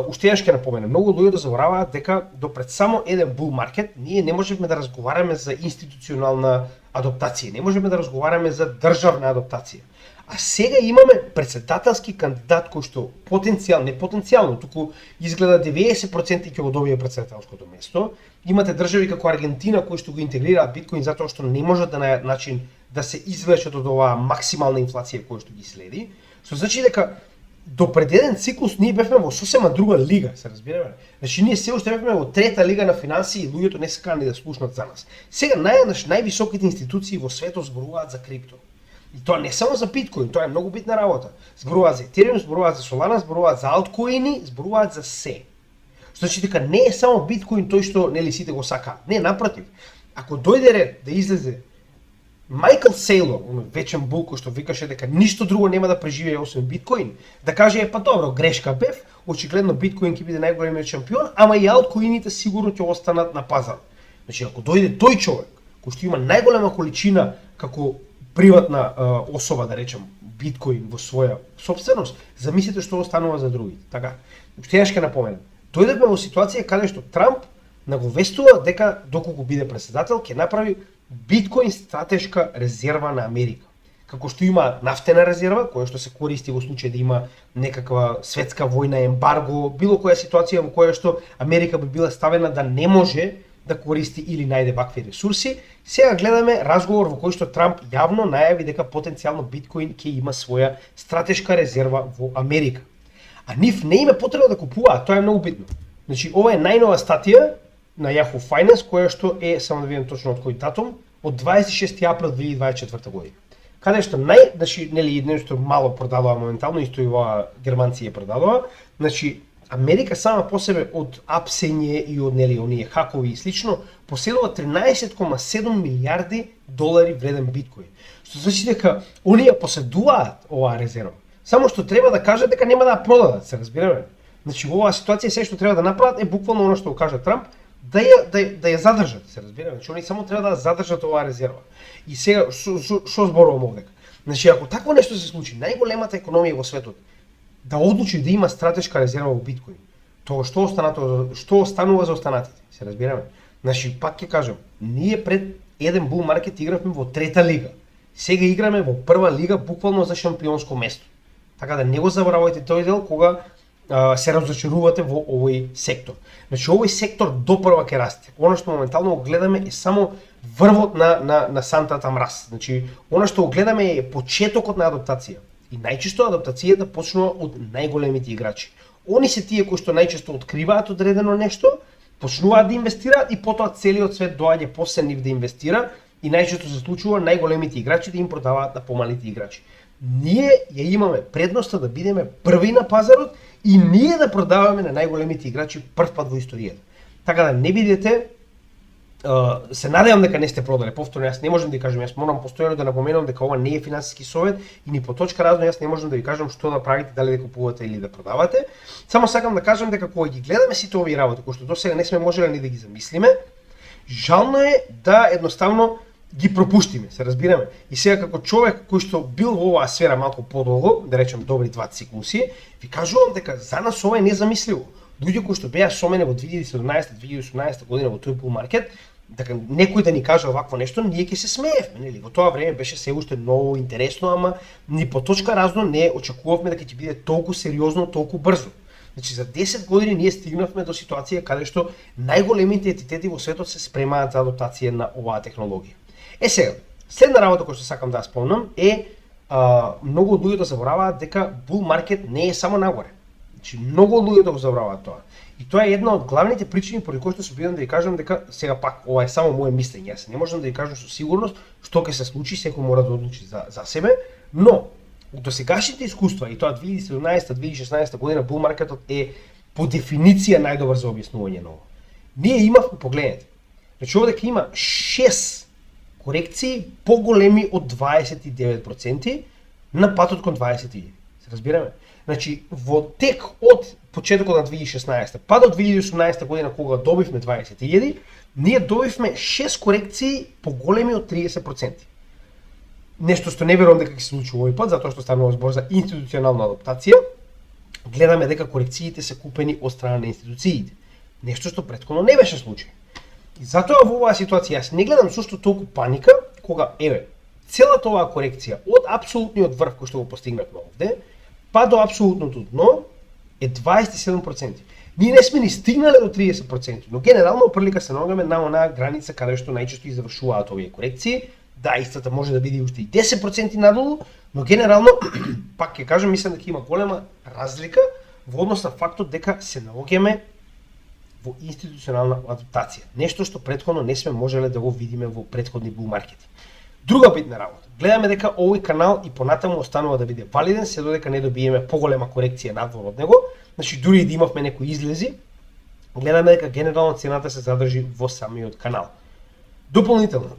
Speaker 1: уште еднаш ќе напоменам, многу луѓе да забораваат дека до пред само еден бул маркет ние не можеме да разговараме за институционална адаптација, не можеме да разговараме за државна адаптација. А сега имаме председателски кандидат кој што не потенцијално, туку изгледа 90% ќе го добие председателското место. Имате држави како Аргентина кои што го интегрираат биткоин затоа што не можат да најдат начин да се извлечат од оваа максимална инфлација која што ги следи. Што значи дека до пред еден циклус ние бевме во сосема друга лига, се разбираме. Значи ние се уште бевме во трета лига на финансии и луѓето не сакаа ни да слушнат за нас. Сега највисоките институции во светот зборуваат за крипто. И тоа не само за биткоин, тоа е многу битна работа. Зборуваат за Ethereum, зборуваат за Solana, зборуваат за алткоини, зборуваат за се. Значи дека не е само биткоин тој што нели сите го сакаат. Не, напротив. Ако дојде ред да излезе Майкл Сейлор, вечен бул кој што викаше дека ништо друго нема да преживее освен биткоин, да каже па добро, грешка бев, очигледно биткоин ќе биде најголемиот шампион, ама и алткоините сигурно ќе останат на пазар. Значи ако дојде тој човек кој што има најголема количина како приватна особа, да речем, биткоин во своја собственост, замислете што останува за другите. Така, уште еднаш ќе напоменам. Дојдевме во ситуација каде што Трамп наговестува дека доколку биде председател ќе направи биткоин стратешка резерва на Америка. Како што има нафтена резерва, која што се користи во случај да има некаква светска војна, ембарго, било која ситуација во која што Америка би била ставена да не може да користи или најде вакви ресурси. Сега гледаме разговор во кој што Трамп јавно најави дека потенцијално биткоин ќе има своја стратешка резерва во Америка. А нив не има потреба да купуваат, тоа е многу битно. Значи ова е најнова статија на Yahoo Finance која што е, само да видам точно од кој датум, од 26 април 2024 година. Каде што значи нели нешто мало продадува моментално, исто и ова германци ја продадува. Значи Америка сама по себе од апсење и од нели оние хакови и слично поседува 13,7 милиарди долари вреден биткоин. Што значи дека оние поседуваат оваа резерва. Само што треба да кажат дека нема да ја продадат, се разбираме. Значи во оваа ситуација се што треба да направат е буквално она што го кажа Трамп, да ја задржат, се разбираме. Значи они само треба да задржат оваа резерва. И сега што зборувам овдека? Значи ако такво нешто се случи, најголемата економија во светот да одлучи да има стратешка резерва во биткоин, тоа што останува за останатите, се разбираме. Значи пак ќе кажам, ние пред еден бул маркет игравме во трета лига. Сега играме во прва лига буквално за шампионско место. Така да не го заборавајте тој дел кога се разочарувате во овој сектор. Значи овој сектор допрва ќе расте. Она што моментално го гледаме е само врвот на сантата мраз. Значи она што го гледаме е почетокот на адаптација. И најчесто адаптацијата почнува од најголемите играчи. Они се тие кои што најчесто откриваат одредено нешто, почнуваат да инвестираат и потоа целиот свет доаѓа после нив да инвестира и најчесто се случува најголемите играчи да им продаваат на помалите играчи. Ние ја имаме предноста да бидеме први на пазарот и ние да продаваме на најголемите играчи прв пат во историјата. Така да не бидете, се надевам дека не сте продале. Повторно, јас не можам да ви кажам, јас морам постојано да напоменам дека ова не е финансиски совет и ни по точка разно јас не можам да ви кажам што да правите, дали да купувате или да продавате. Само сакам да кажам дека кога ги гледаме сите овие работи, кои што досега не сме можеле ни да ги замислиме, жално е да едноставно ги пропуштиме, се разбираме. И сега како човек кој што бил во оваа сфера малку подолго, да речем добри 2 циклуси, ви кажувам дека за нас ова е незамисливо. Луѓе кои што беа со мене во 2017-2018 година во тој бул маркет, дека некој да ни каже овакво нешто, ние ќе се смеевме, нели? Во тоа време беше се уште многу интересно, ама ни по точка разно не очекувавме дека ќе биде толку сериозно, толку брзо. Значи за 10 години ние стигнавме до ситуација каде што најголемите етитети во светот се спремаат за адаптација на оваа технологија. Сега, следна работа која што сакам да ја спомнам е многу луѓе да забораваат дека бул маркет не е само нагоре. Значи многу луѓе да го забораваат тоа. И тоа е една од главните причини поради кои што се обидам да ви кажам дека сега пак ова е само мое мислење. Јас не можам да ви кажам со сигурност што ќе се случи, секој мора да одлучи за себе, но од досегашните искуства и тоа 2017-2016 година бул маркетот е по дефиниција најдобар за објаснување на ова. Ние имавме, погледнете. Значи овде има 6 корекции поголеми од 29% на патот кон 20.000. Се разбираме? Значи во тек од почетокот на 2016 па до 2018 година кога добивме 20.000, ние добивме 6 корекции поголеми од 30%. Нешто што не верувам дека ќе се случи овој пат, затоа што станува збор за институционална адаптација. Гледаме дека корекциите се купени од страна на институциите. Нешто што претходно не беше случај. И затоа во оваа ситуација јас не гледам со што толку паника, кога целата оваа корекција од апсолутниот врв кој што го постигнавме овде, па до апсолутното дно е 27%. Ние не сме ни стигнале до 30%, но генерално прилика се наоѓаме на онаа граница каде што најчесто завршуваат овие корекции. Да, истата може да биде уште и 10% надолу, но генерално, пак ќе кажам, мислам дека има голема разлика во однос на фактот дека се наоѓаме во институционална адаптација. Нешто што претходно не сме можеле да го видиме во претходни бул маркети. Друга битна работа. Гледаме дека овој канал и понатаму останува да биде валиден, се додека не добиеме поголема корекција надвор од него. Значи, дури и да имавме некои излези, гледаме дека генерално цената се задржи во самиот канал. Дополнително,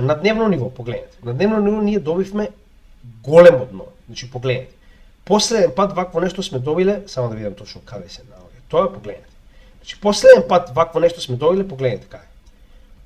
Speaker 1: на дневно ниво, погледнете. На дневно ниво ние добивме големо дно. Значи, погледнете. Последен пат вакво нешто сме добиле, само да видам точно каде се наоѓа. Тоа погледнете. Значи, последен пат вакво нешто сме добиле, погледнете каде.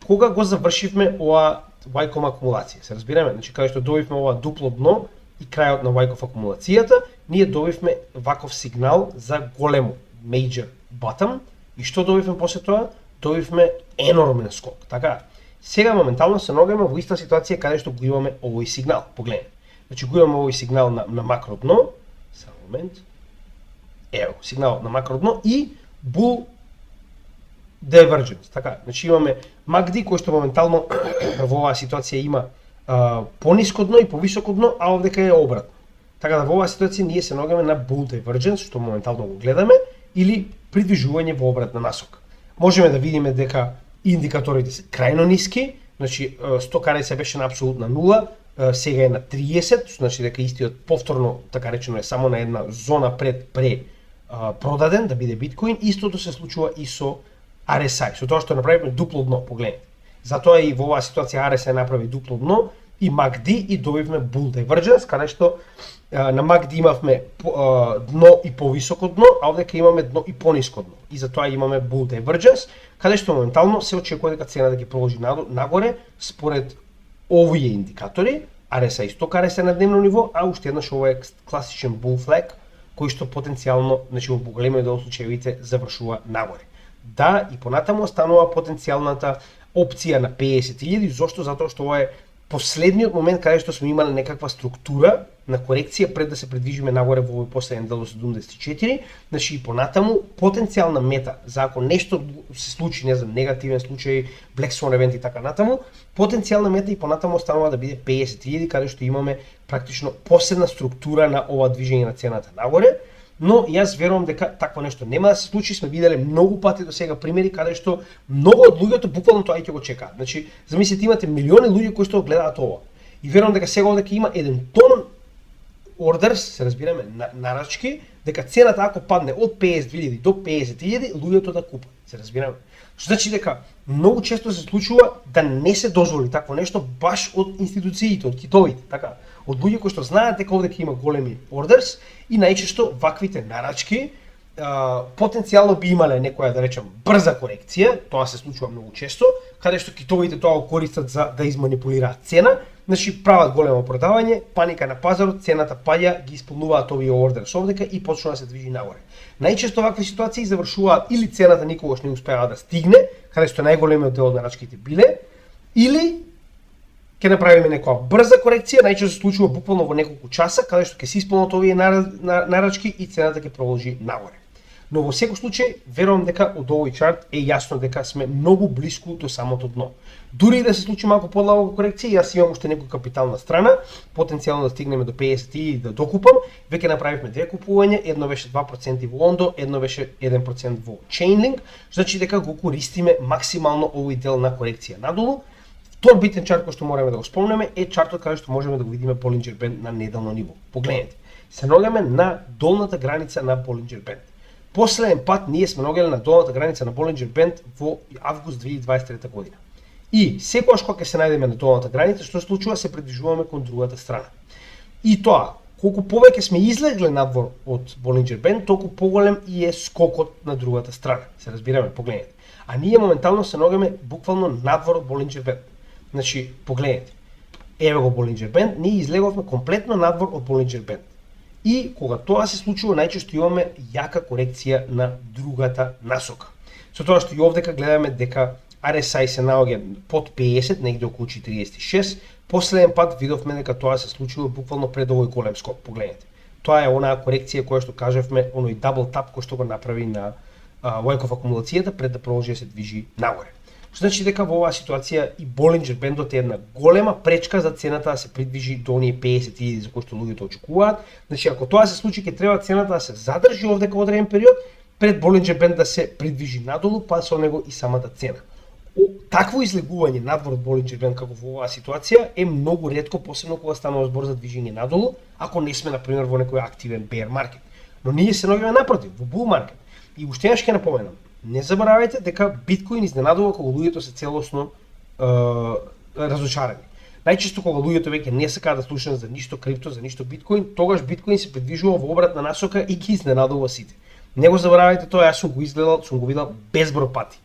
Speaker 1: Кога го завршивме ова Вајком акумулација, се разбираме? Значи, каде што добивме ова дупло дно и крајот на Вајков акумулацијата, ние добивме ваков сигнал за големо major bottom. И што добивме после тоа? Добивме енормен скок. Така, сега моментално се наоѓаме во иста ситуација каде што го имаме овој сигнал. Погледнете. Значи го имаме овој сигнал на макро дно. Само момент. Ево, сигнал на макро дно и bull divergence. Така, значи имаме MACD кој што моментално во оваа ситуација има пониско дно и повисоко дно, а овдека е обратно. Така да во оваа ситуација ние се наоѓаме на bull divergence, што моментално го гледаме, или придвижување во обратна насока. Можеме да видиме дека индикаторите се крајно ниски, значи 100 се беше на апсолутна нула, сега е на 30, значи дека истиот повторно, така речено, е само на една зона пред продаден да биде биткоин. Истото се случува и со RSI, со тоа што направивме дупло дно, погледнете. Затоа и во оваа ситуација RSI направи дупло дно и MACD и добивме bull divergence, каде што на MACD имавме дно и повисоко дно, а овдека имаме дно и пониско дно. И затоа имаме bull divergence, каде што моментално се очекува дека цена да ќе продолжи нагоре според овие индикатори, RSI 100 RSI на дневно ниво, а уште еднаш ова е класичен bull flag кој што потенцијално, значи во поголемиот дел од случаевите завршува нагоре. Да, и понатаму останува потенцијалната опција на 50.000, зошто? Затоа што ова е последниот момент каде што сме имале некаква структура на корекција пред да се придвижиме нагоре во овој последен дел до 74, значи и понатаму потенцијална мета за ако нешто се случи, не знам, негативен случај, Black Swan event и така натаму, потенцијална мета и понатаму останува да биде 50.000, каде што имаме практично последна структура на ова движење на цената нагоре. Но јас верувам дека такво нешто нема да се случи. Сме виделе многу пати до сега примери каде што многу од луѓето буквално тоа ќе го чекаат. Значи, замислете, имате милиони луѓе кои што го гледаат ова. И верувам дека сега овде ќе има еден тон orders, се разбираме, нарачки, дека цената ако падне од 50.000 до 50.000, луѓето да купат. Се разбираме. Што значи дека многу често се случува да не се дозволи такво нешто баш од институциите, од китовите, така, од луѓе кои што знаат дека овде ќе има големи orders и најчесто ваквите нарачки потенцијално би имале некоја, да речем, брза корекција, тоа се случува многу често, каде што китовите тоа го користат за да изманипулираат цена, значи прават големо продавање, паника на пазарот, цената паѓа, ги исполнуваат овие ордерс овдека и почнува да се движи нагоре. Најчесто вакви ситуации завршуваат или цената никогаш не успеа да стигне, каде што најголемиот дел од нарачките биле, или ќе направиме некоја брза корекција, најчесто се случува буквално во неколку часа, каде што ќе се исполнат овие нарачки и цената ќе продолжи нагоре. Но во секој случај, верувам дека од овој чарт е јасно дека сме многу блиску до самото дно. Дури да се случи малку подлабока корекција, јас имам уште некој капитал на страна, потенцијално да стигнеме до 50 и да докупам. Веќе направивме две купувања, едно беше 2% во Лондо, едно беше 1% во Chainlink, значи дека го користиме максимално овој дел на корекција надолу. Втор битен чарт кој што мораме да го спомнеме е чартот каде што можеме да го видиме Bollinger Band на неделно ниво. Погледнете, се наоѓаме на долната граница на Bollinger Band. Последен пат ние сме наоѓале на долната граница на Bollinger Band во август 2023 година. И секогаш кога ќе се најдеме на долната граница, што се случува, се придвижуваме кон другата страна. И тоа, колку повеќе сме излегле надвор од Bollinger Band, толку поголем и е скокот на другата страна. Се разбираме, погледнете. А ние моментално се наоѓаме буквално надвор од Bollinger Band. Значи, погледнете. Еве го Bollinger Band, ние излеговме комплетно надвор од Bollinger Band. И кога тоа се случува, најчесто имаме јака корекција на другата насока. Со тоа што и овдека гледаме дека RSI се наоѓа под 50, негде околу 46, Последен пат видовме дека тоа се случило буквално пред овој голем скок. Погледнете. Тоа е онаа корекција која што кажавме, оној дабл тап кој што го направи на Wyckoff акумулацијата пред да продолжи да се движи нагоре. Што значи дека во оваа ситуација и Bollinger Bandот е една голема пречка за цената да се придвижи до оние 50.000 за кои што луѓето очекуваат. Значи ако тоа се случи, ќе треба цената да се задржи овде кај одреден период пред Bollinger Band да се придвижи надолу, па со него и самата цена. Такво излегување надвор од Bollinger Band како во оваа ситуација е многу ретко, посебно кога станува збор за движење надолу, ако не сме на пример во некој активен bear market. Но ние се наоѓаме напротив, во bull market. И уште еднаш ќе напоменам, не заборавајте дека биткоин изненадува кога луѓето се целосно разочарани. Најчесто кога луѓето веќе не сакаат да слушнат за ништо крипто, за ништо биткоин, тогаш биткоин се придвижува во обратна насока и ги изненадува сите. Не го заборавајте тоа, јас сум го видел безброј пати.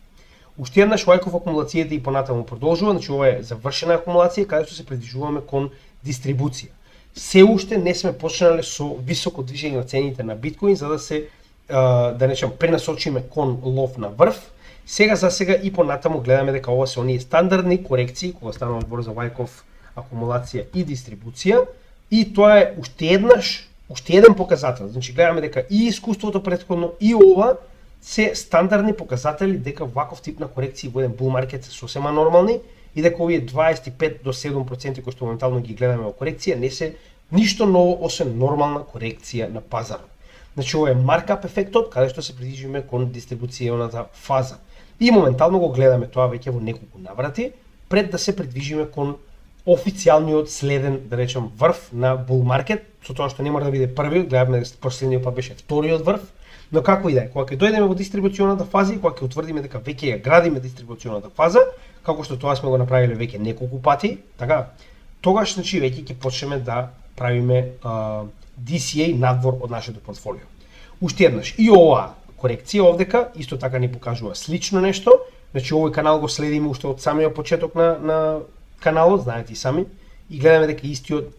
Speaker 1: Уште еднаш Wyckoff акумулацијата и понатаму продолжува, значи ова е завршена акумулација каде што се придвижуваме кон дистрибуција. Се уште не сме почнале со високо движење на цените на биткоин за да се пренасочиме кон лов на врв. Сега за сега и понатаму гледаме дека ова се оние стандардни корекции кога станува збор за Wyckoff акумулација и дистрибуција, и тоа е уште еден показател. Значи гледаме дека и искуството претходно и ова се стандардни показатели дека ваков тип на корекции во еден bull market се сосема нормални и дека овие 25 до 7% кои што моментално ги гледаме во корекција не се ништо ново освен нормална корекција на пазарот. Значи ова е маркап ефектот каде што се придвижиме кон дистрибуцијоната фаза. И моментално го гледаме тоа веќе во неколку наврати пред да се придвижиме кон официјалниот следен, да речем, врв на bull market, со тоа што не мора да биде првиот, гледаме последниот пат беше вториот врв. Но како и да е, кога ќе дојдеме во дистрибуционата фаза и кога ќе утврдиме дека веќе ја градиме дистрибуционата фаза, како што тоа сме го направиле веќе неколку пати, така, тогаш значи веќе ќе почнеме да правиме DCA надвор од нашето портфолио. Уште еднаш, и оваа корекција овдека исто така ни покажува слично нешто. Значи овој канал го следиме уште од самиот почеток на каналот, знаете и сами, и гледаме дека истиот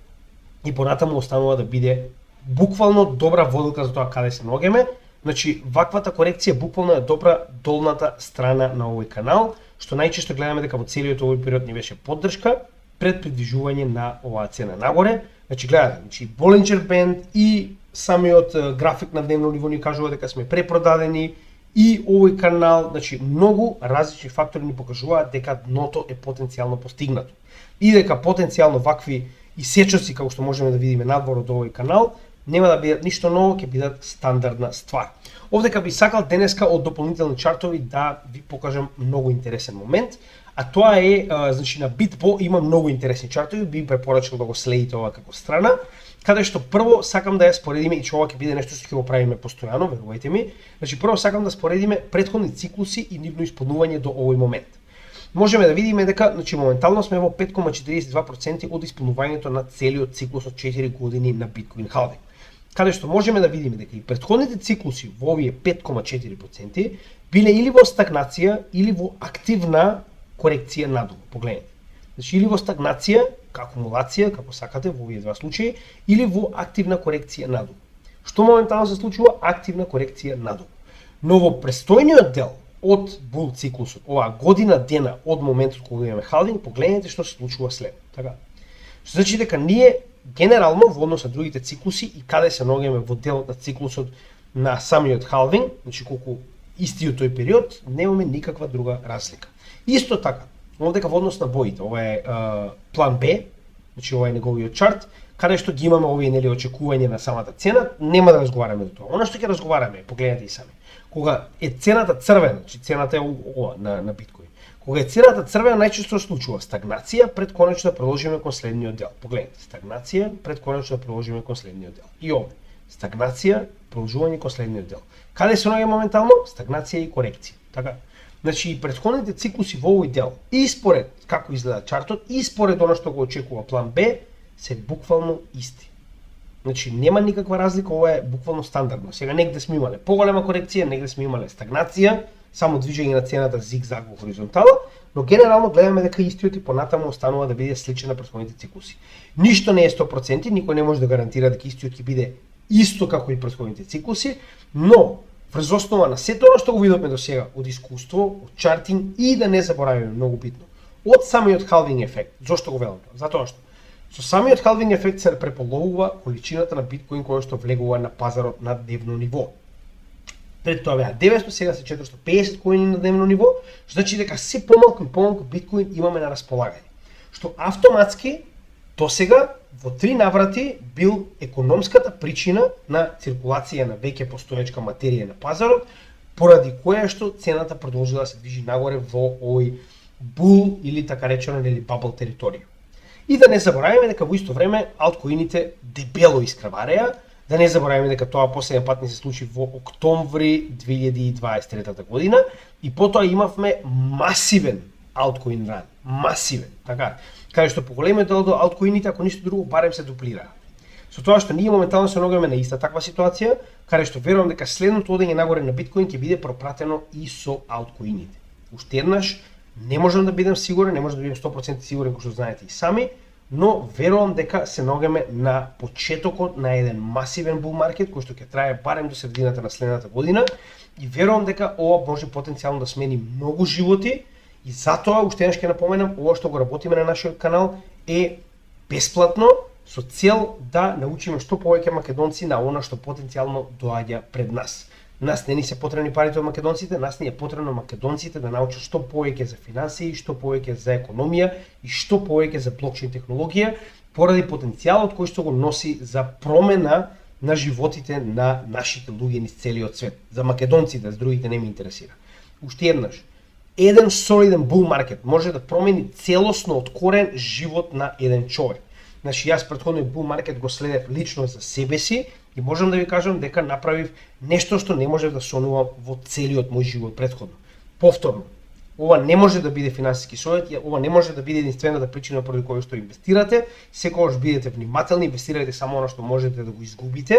Speaker 1: и понатаму останува да биде буквално добра водилка за тоа каде се наоѓаме. Значи, ваквата корекција буквално е добра долната страна на овој канал, што најчесто гледаме дека во целиот овој период ни беше поддршка пред придвижување на оваа цена нагоре. Значи, гледате, Bollinger Band и самиот график на дневно ниво ни кажува дека сме препродадени и овој канал, значи многу различни фактори ни покажуваат дека дното е потенцијално постигнато. И дека потенцијално вакви исечоци како што можеме да видиме надвор од овој канал нема да бидат ништо ново, ќе бидат стандардна ствар. Овдека би сакал денеска од дополнителни чартови да ви покажам многу интересен момент, а тоа е, значи на BitBo има многу интересни чартови, би препорачал да го следите ова како страна, каде што прво сакам да ја споредиме, и че ова ќе биде нешто што ќе го правиме постојано, верувајте ми. Значи прво сакам да споредиме претходни циклуси и нивно исполнување до овој момент. Можеме да видиме дека, значи моментално сме во 5,42% од исполнувањето на целиот циклус од 4 години на Bitcoin halving. Каде што можеме да видиме дека и претходните циклуси во овие 5,4% биле или во стагнација или во активна корекција надолу. Погледнете. Значи или во стагнација, акумулација, како сакате во овие два случаи, или во активна корекција надолу. Што моментално се случува? Активна корекција надолу. Но во престојниот дел од bull циклусот, оваа година дена од моментот кога имаме халвинг, погледнете што се случува след. Така. Што значи дека ние генерално во однос на другите циклуси и каде се наоѓаме во делот на циклусот на самиот халвинг, значи колку истиот тој период, немаме никаква друга разлика. Исто така, овдека во однос на боите, ова е план Б, значи ова е неговиот чарт, каде што ги имаме овие нели очекување на самата цена, нема да разговараме до тоа. Она што ќе разговараме, погледнете и сами. Кога е цената црвена, значи цената е ова на биткоин. Кога е цената црвена, најчесто случува стагнација пред конечно да продолжиме кон следниот дел. Погледнете, стагнација пред конечно да продолжиме кон следниот дел. И овде, стагнација, продолжување кон следниот дел. Каде се наоѓа моментално? Стагнација и корекција. Така. Значи и претходните циклуси во овој дел, и според како изгледа чартот, и според она што го очекува план Б, се буквално исти. Значи нема никаква разлика, ова е буквално стандардно. Сега негде сме имале поголема корекција, негде сме имале стагнација, само движење на цената зигзаг во хоризонтала, но генерално гледаме дека истиот и понатаму останува да биде сличен на претходните циклуси. Ништо не е 100%, никој не може да гарантира дека истиот ќе биде исто како и претходните циклуси, но врз основа на сето она што го видовме до сега од искуство, од чартинг и да не забораваме многу битно, од самиот халвинг ефект. Зошто го велам тоа? Затоа што со самиот халвинг ефект се преполовува количината на биткоин која што влегува на пазарот на дневно ниво. Пред тоа беа 900, сега се 450 коини на дневно ниво, што значи дека се помалку и помалку биткоин имаме на располагање. Што автоматски досега во 3 наврати бил економската причина на циркулација на веќе постоечка материја на пазарот, поради која што цената продолжила да се движи нагоре во овој бул или така речено или бабл територија. И да не забораваме дека во исто време алткоините дебело искрвареа, да не забораваме дека тоа последен пат не се случи во октомври 2023 година и потоа имавме масивен алткоин ран, масивен, така, каде што поголемиот дел од алткоините, ако ништо друго, барем се дуплираа. Со тоа што ние моментално се наоѓаме на иста таква ситуација, каде што верувам дека следното одење нагоре на биткоин ќе биде пропратено и со алткоините. Уште еднаш, не можам да бидам сигурен, не можам да бидам 100% сигурен, кој што знаете и сами, но верувам дека се наоѓаме на почетокот на еден масивен бул маркет кој што ќе трае барем до средината на следната година и верувам дека ова може потенцијално да смени многу животи и затоа уште еднаш ќе напоменам, ова што го работиме на нашиот канал е бесплатно со цел да научиме што повеќе македонци на она што потенцијално доаѓа пред нас. Нас не ни се потребни парите од македонците, нас ни е потребно македонците да научат што повеќе за финансии, што повеќе за економија и што повеќе за блокчейн технологија, поради потенцијалот кој што го носи за промена на животите на нашите луѓе низ целиот свет. За македонците, за другите не ме интересира. Уште еднаш, еден солиден бул маркет може да промени целосно од корен живот на еден човек. Значи, јас претходниот бул маркет го следев лично за себе си и можам да ви кажам дека направив нешто што не можев да сонувам во целиот мој живот претходно. Повторно, ова не може да биде финансиски совет, ова не може да биде единствената причина поради која што инвестирате. Секогаш бидете внимателни, инвестирате само она што можете да го изгубите,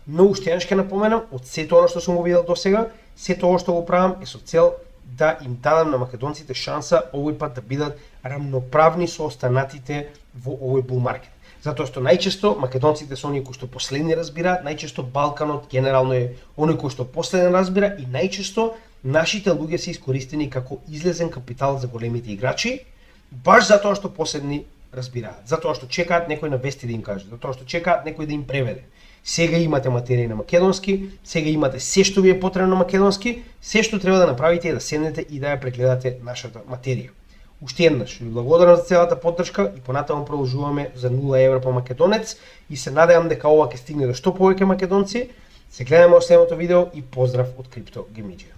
Speaker 1: но уште еднаш ќе напоменам, од сето она што сум го видел досега, сето ова што го правам е со цел да им дадам на македонците шанса овој пат да бидат рамноправни со останатите во овој бул маркет. Затоа што најчесто македонците се оние кои што последни разбираат, најчесто Балканот генерално е оној кој што последен разбира и најчесто нашите луѓе се искористени како излезен капитал за големите играчи, баш затоа што последни разбираат, затоа што чекаат некој на вести да им каже, затоа што чекаат некој да им преведе. Сега имате материја на македонски, сега имате се што ви е потребно на македонски, се што треба да направите е да седнете и да ја прегледате нашата материја. Уште еднаш, ви благодарам за целата поддршка и понатаму продолжуваме за 0 евра по македонец и се надевам дека ова ќе стигне до што повеќе македонци. Се гледаме во следното видео и поздрав од Крипто Геймиџија.